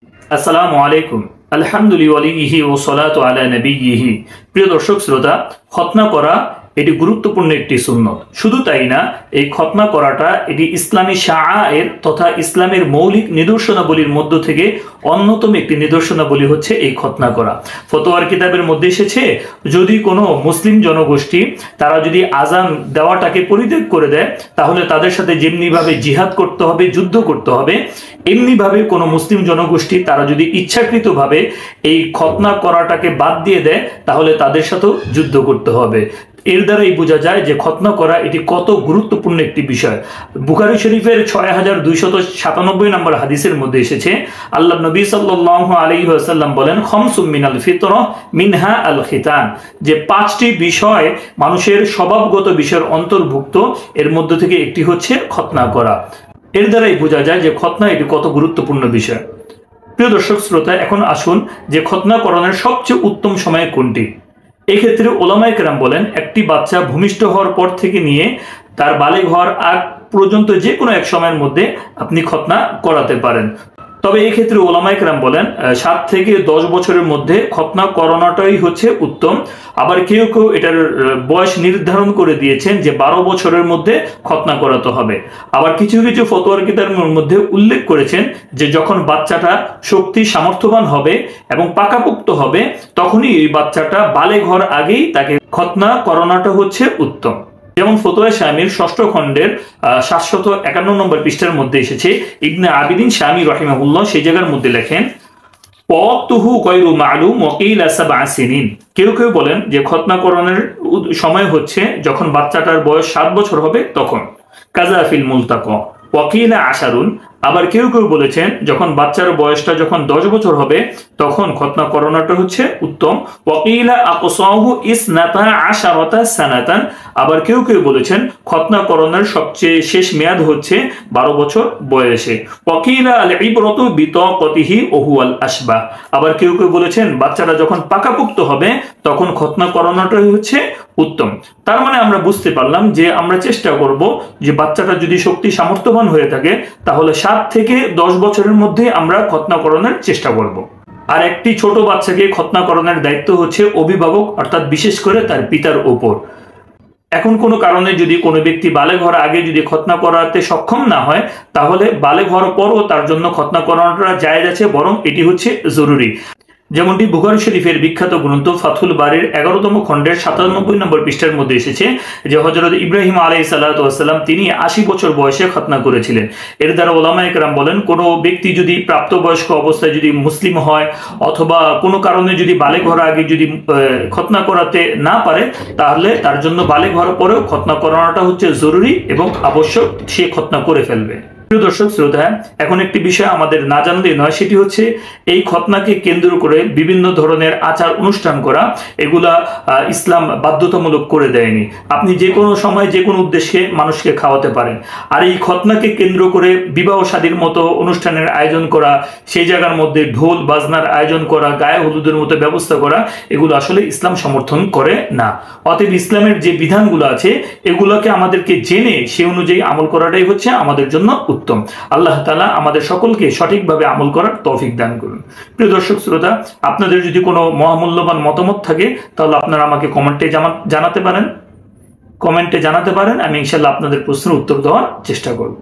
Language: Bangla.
আসসালামু আলাইকুম। আলহামদুলিল্লাহি ওয়া সলাতু আলা নবিয়্যিহি। প্রিয় দর্শক শ্রোতা, খতনা করা এটি গুরুত্বপূর্ণ একটি সুন্নত। শুধু তাই না, এই খতনা করাটা এটি ইসলামী শাআয়ের তথা ইসলামের মৌলিক নিদর্শনাবলীর মধ্য থেকে অন্যতম একটি নিদর্শনাবলী হচ্ছে এই খতনা করা। ফতোয়ার কিতাবের মধ্যে এসেছে, যদি কোনো মুসলিম জনগোষ্ঠী তারা যদি আজান দেওয়াটাকে পরিত্যাগ করে দেয়, তাহলে তাদের সাথে যেমনিভাবে জিহাদ করতে হবে, যুদ্ধ করতে হবে, এমনিভাবে কোনো মুসলিম জনগোষ্ঠী তারা যদি ইচ্ছাকৃতভাবে এই খতনা করাটাকে বাদ দিয়ে দেয়, তাহলে তাদের সাথেও যুদ্ধ করতে হবে। এর দ্বারাই বোঝা যায় যে খতনা করা এটি কত গুরুত্বপূর্ণ একটি বিষয়। বুখারী শরীফের ৬২৯৭ নম্বর হাদিসের মধ্যে এসেছে, আল্লাহ নবী সাল্লাল্লাহু আলাইহি ওয়াসাল্লাম বলেন, খমসুম মিনাল ফিতরা মিনহা আল খিতান, যে ৫টি বিষয় মানুষের স্বভাবগত বিষয়ের অন্তর্ভুক্ত, এর মধ্যে থেকে একটি হচ্ছে খতনা করা। এর দ্বারাই বোঝা যায় যে খতনা এটি কত গুরুত্বপূর্ণ বিষয়। প্রিয় দর্শক শ্রোতা, এখন আসুন যে খতনা করানোর সবচেয়ে উত্তম সময় কোনটি। এক্ষেত্রে ওলামায়ে কেরাম বলেন, একটি বাচ্চা ভূমিষ্ঠ হওয়ার পর থেকে নিয়ে তার বালেগ হওয়ার আগ পর্যন্ত যে কোনো এক সময়ের মধ্যে আপনি খতনা করাতে পারেন। তবে এই ক্ষেত্রে ওলামায়ে কেরাম বলেন 7 থেকে 10 বছরের মধ্যে খতনা করানোটাই হচ্ছে উত্তম। আবার কেউ কেউ এটার বয়স নির্ধারণ করে দিয়েছেন যে 12 বছরের মধ্যে খতনা করাতে হবে। আবার কিছু কিছু ফতোয়ার কিতাবের মধ্যে উল্লেখ করেছেন যে যখন বাচ্চাটা শক্তি সামর্থ্যবান হবে এবং পাকাপোক্ত হবে, তখনই এই বাচ্চাটা বালেগ হওয়ার আগেই তাকে খতনা করানোটা হচ্ছে উত্তম। যেমন ফতোয়া শামির 6ষ্ঠ খণ্ডের 751 নম্বর পৃষ্ঠার মধ্যে এসেছে, ইবনে আবিদিন শামি রাহিমাহুল্লাহ সেই জায়গার মধ্যে লেখেন, ওয়াক্তুহু গায়রু মা'লুম ওয়া কিলা 7 সিনিন। কেউ কেউ বলেন যে খতনা করানোর সময় হচ্ছে যখন বাচ্চাটার বয়স 7 বছর হবে তখন। কাযা ফিল মুলতাকা ওয়া কিলা 10। আবার কেউ কেউ বলেছেন যখন বাচ্চার বয়সটা যখন 10 বছর হবে তখন খতনা করানোটা হচ্ছে উত্তম। ওয়াকিলা আকসাহু ইসনাতা আশারাতা সানাতান। আবার কেউ কেউ বলেছেন খতনা করানোর সবচেয়ে শেষ মেয়াদ হচ্ছে 12 বছর বয়সে। ওয়াকিলা আল ইবরাতু বিতাকাতিহি ওয়া হুয়াল আশবাহ। আবার কেউ কেউ বলেছেন বাচ্চাটা যখন পাকাপোক্ত হবে তখন খতনা করানোটাই হচ্ছে উত্তম। তার মানে আমরা বুঝতে পারলাম যে আমরা চেষ্টা করব যে বাচ্চাটা যদি শক্তি সামর্থ্যবান হয়ে থাকে, তাহলে 7 থেকে 10 বছরের মধ্যে আমরা খতনা করানোর চেষ্টা করব। আর একটি ছোট বাচ্চাকে খতনা করানোর দায়িত্ব হচ্ছে অভিভাবক, অর্থাৎ বিশেষ করে তার পিতার উপর। এখন কোনো কারণে যদি কোনো ব্যক্তি বালেগ হওয়ার আগে যদি খতনা করাতে সক্ষম না হয়, তাহলে বালেগ হওয়ার পরও তার জন্য খতনা করানোটা জায়েজ আছে, বরং এটি হচ্ছে জরুরি। যেমনটি বুখারী শরীফের বিখ্যাত গ্রন্থ ফাথুল বারির 11তম খণ্ডের 97 নম্বর পৃষ্ঠার মধ্যে এসেছে যে হযরত ইব্রাহিম আলাইহিস সালাতু ওয়াস সালাম তিনি 80 বছর বয়সে খতনা করেছিলেন। এর দ্বারা ওলামায়ে কেরাম বলেন, কোনো ব্যক্তি যদি প্রাপ্তবয়স্ক অবস্থায় যদি মুসলিম হয় অথবা কোনো কারণে যদি বালেগ হওয়ার আগে যদি খতনা করাতে না পারে, তাহলে তার জন্য বালেগ হওয়ার পরেও খতনা করানোটা হচ্ছে জরুরি এবং আবশ্যক, সে খতনা করে ফেলবে। প্রিয় দর্শক শ্রোতা, এখন একটি বিষয় আমাদের না জানলেই নয়, সেটি হচ্ছে এই খতনাকে কেন্দ্র করে বিভিন্ন ধরনের আচার অনুষ্ঠান করা, এগুলা ইসলাম বাধ্যতামূলক করে দেয়নি। আপনি যে কোনো সময় যে কোনো উদ্দেশ্যে মানুষকে খাওয়াতে পারেন। আর এই খতনাকে কেন্দ্র করে বিবাহ শাদীর মতো অনুষ্ঠানের আয়োজন করা, সেই জায়গার মধ্যে ঢোল বাজনার আয়োজন করা, গায়ে হলুদের মতো ব্যবস্থা করা, এগুলো আসলে ইসলাম সমর্থন করে না। অতএব ইসলামের যে বিধানগুলো আছে এগুলোকে আমাদেরকে জেনে সে অনুযায়ী আমল করাটাই হচ্ছে আমাদের জন্য উত্তম। আল্লাহ তাআলা আমাদের সকলকে সঠিকভাবে আমল করার তৌফিক দান করুন। প্রিয় দর্শক শ্রোতা, আপনাদের যদি কোনো মহামূল্যবান মতামত থাকে তাহলে আপনারা আমাকে কমেন্টে জানাতে পারেন। আমি ইনশাআল্লাহ আপনাদের প্রশ্নের উত্তর দেওয়ার চেষ্টা করব।